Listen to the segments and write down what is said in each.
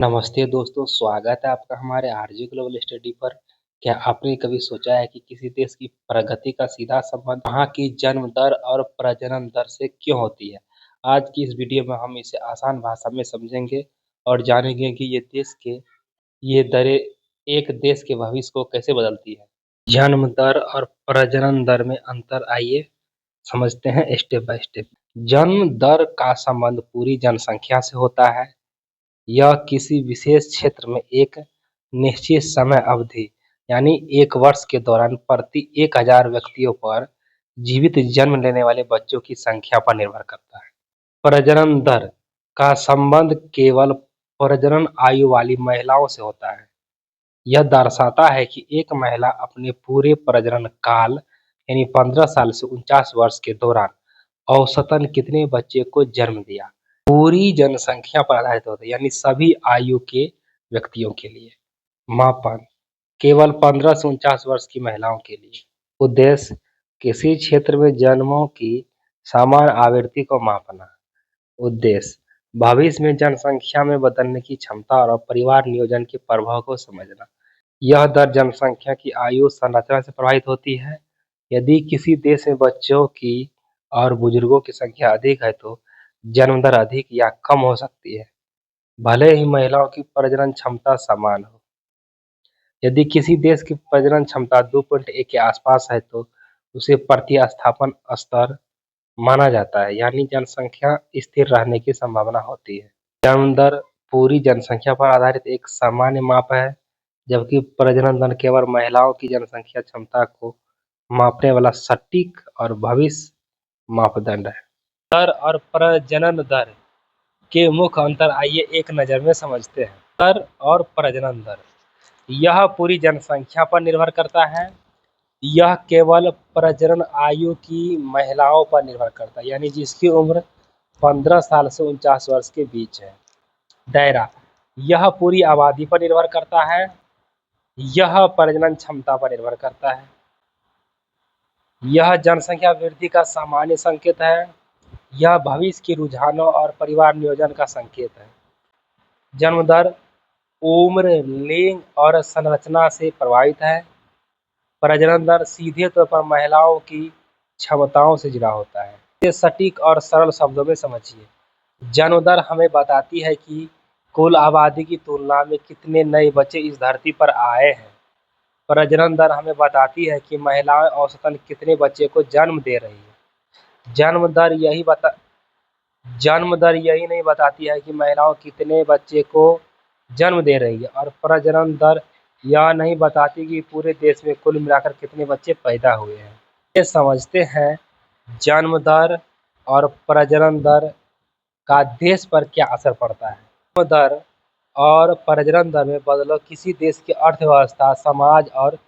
नमस्ते दोस्तों, स्वागत है आपका हमारे आरजे ग्लोबल स्टडी पर। क्या आपने कभी सोचा है कि किसी देश की प्रगति का सीधा संबंध वहाँ की जन्म दर और प्रजनन दर से क्यों होती है? आज की इस वीडियो में हम इसे आसान भाषा में समझेंगे और जानेंगे कि ये दरें एक देश के भविष्य को कैसे बदलती है। जन्म दर और प्रजनन दर में अंतर आइए समझते हैं स्टेप बाय स्टेप। जन्म दर का संबंध पूरी जनसंख्या से होता है। यह किसी विशेष क्षेत्र में एक निश्चित समय अवधि यानी 1 वर्ष के दौरान प्रति 1000 व्यक्तियों पर जीवित जन्म लेने वाले बच्चों की संख्या पर निर्भर करता है। प्रजनन दर का संबंध केवल प्रजनन आयु वाली महिलाओं से होता है। यह दर्शाता है कि एक महिला अपने पूरे प्रजनन काल यानी 15 साल से 49 वर्ष के दौरान औसतन कितने बच्चे को जन्म दिया। पूरी जनसंख्या पर आधारित होता है यानी सभी आयु के व्यक्तियों के लिए। मापन केवल 15 से 49 वर्ष की महिलाओं के लिए। उद्देश्य किसी क्षेत्र में जन्मों की समान आवृत्ति को मापना। उद्देश्य भविष्य में जनसंख्या में बदलने की क्षमता और परिवार नियोजन के प्रभाव को समझना। यह दर जनसंख्या की आयु संरचना से प्रभावित होती है। यदि किसी देश में बच्चों की और बुजुर्गों की संख्या अधिक है तो जन्म दर अधिक या कम हो सकती है, भले ही महिलाओं की प्रजनन क्षमता समान हो। यदि किसी देश की प्रजनन क्षमता 2.1 के आसपास है तो उसे प्रतिस्थापन स्तर माना जाता है, यानी जनसंख्या स्थिर रहने की संभावना होती है। जन्म दर पूरी जनसंख्या पर आधारित एक सामान्य माप है, जबकि प्रजनन दर केवल महिलाओं की जनसंख्या क्षमता को मापने वाला सटीक और भविष्य मापदंड है। दर और प्रजनन दर के मुख्य अंतर आइए एक नज़र में समझते हैं। दर और प्रजनन दर यह पूरी जनसंख्या पर निर्भर करता है। यह केवल प्रजनन आयु की महिलाओं पर निर्भर करता है, यानी जिसकी उम्र 15 साल से 49 वर्ष के बीच है। दायरा यह पूरी आबादी पर निर्भर करता है। यह प्रजनन क्षमता पर निर्भर करता है। यह जनसंख्या वृद्धि का सामान्य संकेत है। यह भविष्य के रुझानों और परिवार नियोजन का संकेत है। जन्म दर उम्र, लिंग और संरचना से प्रभावित है। प्रजनन दर सीधे तौर पर महिलाओं की क्षमताओं से जुड़ा होता है। इसे सटीक और सरल शब्दों में समझिए। जन्म दर हमें बताती है कि कुल आबादी की तुलना में कितने नए बच्चे इस धरती पर आए हैं। प्रजनन दर हमें बताती है कि महिलाएं औसतन कितने बच्चे को जन्म दे रही हैं। जन्म दर यही नहीं बताती है कि महिलाओं कितने बच्चे को जन्म दे रही है, और प्रजनन दर यह नहीं बताती कि पूरे देश में कुल मिलाकर कितने बच्चे पैदा हुए हैं। ये समझते हैं जन्म दर और प्रजनन दर का देश पर क्या असर पड़ता है। जन्म दर और प्रजनन दर में बदलाव किसी देश की अर्थव्यवस्था, समाज और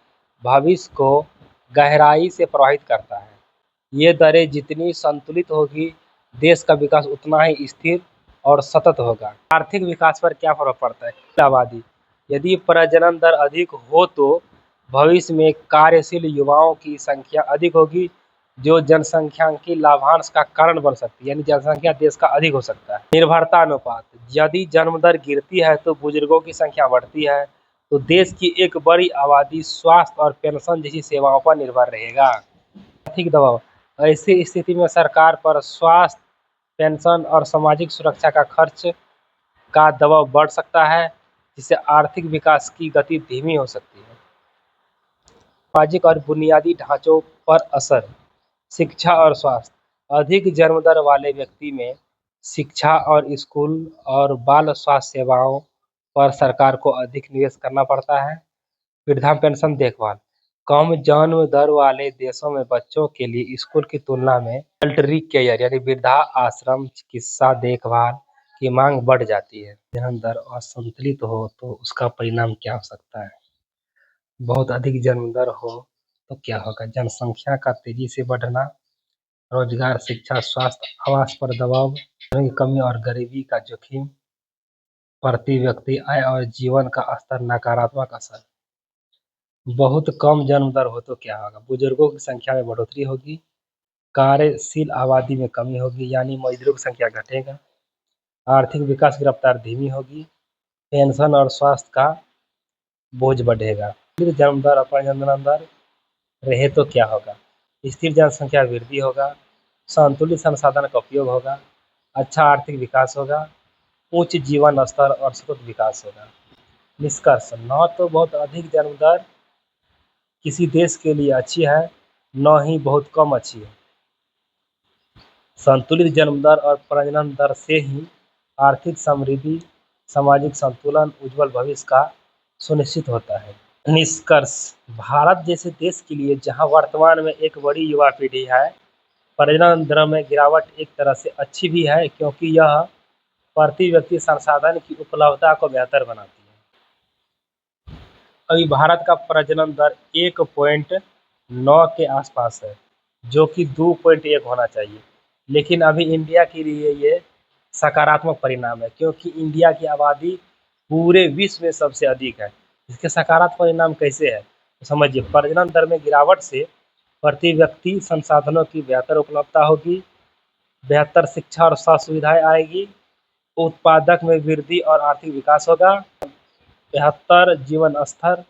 भविष्य को गहराई से प्रभावित करता है। ये दरें जितनी संतुलित होगी, देश का विकास उतना ही स्थिर और सतत होगा। आर्थिक विकास पर क्या प्रभाव पड़ता है। आबादी यदि प्रजनन दर अधिक हो तो भविष्य में कार्यशील युवाओं की संख्या अधिक होगी, जो जनसंख्या लाभांश का कारण बन सकती है, यानी जनसंख्या देश का अधिक हो सकता है। निर्भरता अनुपात यदि जन्म दर गिरती है तो बुजुर्गों की संख्या बढ़ती है, तो देश की एक बड़ी आबादी स्वास्थ्य और पेंशन जैसी सेवाओं पर निर्भर रहेगा। आर्थिक दबाव ऐसी स्थिति में सरकार पर स्वास्थ्य, पेंशन और सामाजिक सुरक्षा का खर्च का दबाव बढ़ सकता है, जिससे आर्थिक विकास की गति धीमी हो सकती है। सामाजिक और बुनियादी ढांचों पर असर। शिक्षा और स्वास्थ्य अधिक जन्म दर वाले व्यक्ति में शिक्षा और स्कूल और बाल स्वास्थ्य सेवाओं पर सरकार को अधिक निवेश करना पड़ता है। वृद्धा पेंशन देखभाल कम जन्म दर वाले देशों में बच्चों के लिए स्कूल की तुलना में एल्डरी केयर यानी वृद्धा आश्रम चिकित्सा देखभाल की मांग बढ़ जाती है। जन्म दर असंतुलित हो तो उसका परिणाम क्या हो सकता है। बहुत अधिक जन्म दर हो तो क्या होगा। जनसंख्या का तेजी से बढ़ना, रोजगार, शिक्षा, स्वास्थ्य, आवास पर दबाव, की कमी और गरीबी का जोखिम, प्रति व्यक्ति आय और जीवन का स्तर नकारात्मक असर। बहुत कम जन्म दर हो तो क्या होगा। बुजुर्गों की संख्या में बढ़ोतरी होगी, कार्यशील आबादी में कमी होगी यानी मजदूरों की संख्या घटेगा, आर्थिक विकास की रफ्तार धीमी होगी, पेंशन और स्वास्थ्य का बोझ बढ़ेगा। स्थिर जन्म दर और प्रजनन दर रहे तो क्या होगा? स्थिर जनसंख्या वृद्धि होगा, संतुलित संसाधन का उपयोग होगा, अच्छा आर्थिक विकास होगा, उच्च जीवन स्तर और सतत विकास होगा। निष्कर्ष, न तो बहुत अधिक जन्म दर किसी देश के लिए अच्छी है, न ही बहुत कम अच्छी है। संतुलित जन्म दर और प्रजनन दर से ही आर्थिक समृद्धि, सामाजिक संतुलन, उज्जवल भविष्य का सुनिश्चित होता है। निष्कर्ष, भारत जैसे देश के लिए जहां वर्तमान में एक बड़ी युवा पीढ़ी है, प्रजनन दर में गिरावट एक तरह से अच्छी भी है, क्योंकि यह प्रति व्यक्ति संसाधन की उपलब्धता को बेहतर बनाती है। अभी भारत का प्रजनन दर 1.9 के आसपास है, जो कि 2.1 होना चाहिए। लेकिन अभी इंडिया के लिए ये सकारात्मक परिणाम है, क्योंकि इंडिया की आबादी पूरे विश्व में सबसे अधिक है। इसके सकारात्मक परिणाम कैसे है तो समझिए, प्रजनन दर में गिरावट से प्रति व्यक्ति संसाधनों की बेहतर उपलब्धता होगी, बेहतर शिक्षा और स्वास्थ्य सुविधाएं आएगी, उत्पादक में वृद्धि और आर्थिक विकास होगा, बेहतर जीवन स्तर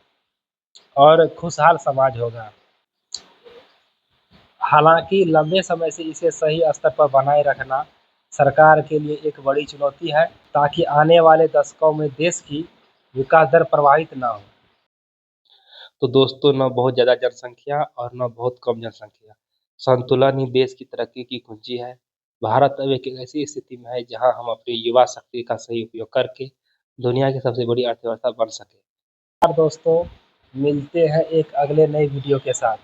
और खुशहाल समाज होगा। हालांकि लंबे समय से इसे सही स्तर पर बनाए रखना सरकार के लिए एक बड़ी चुनौती है, ताकि आने वाले दशकों में देश की विकास दर प्रभावित न हो। तो दोस्तों, न बहुत ज़्यादा जनसंख्या और न बहुत कम जनसंख्या, संतुलन ही देश की तरक्की की कुंजी है। भारत अब एक ऐसी स्थिति में है जहां हम अपनी युवा शक्ति का सही उपयोग करके दुनिया की सबसे बड़ी अर्थव्यवस्था बन सके। दोस्तों, मिलते हैं एक अगले नए वीडियो के साथ।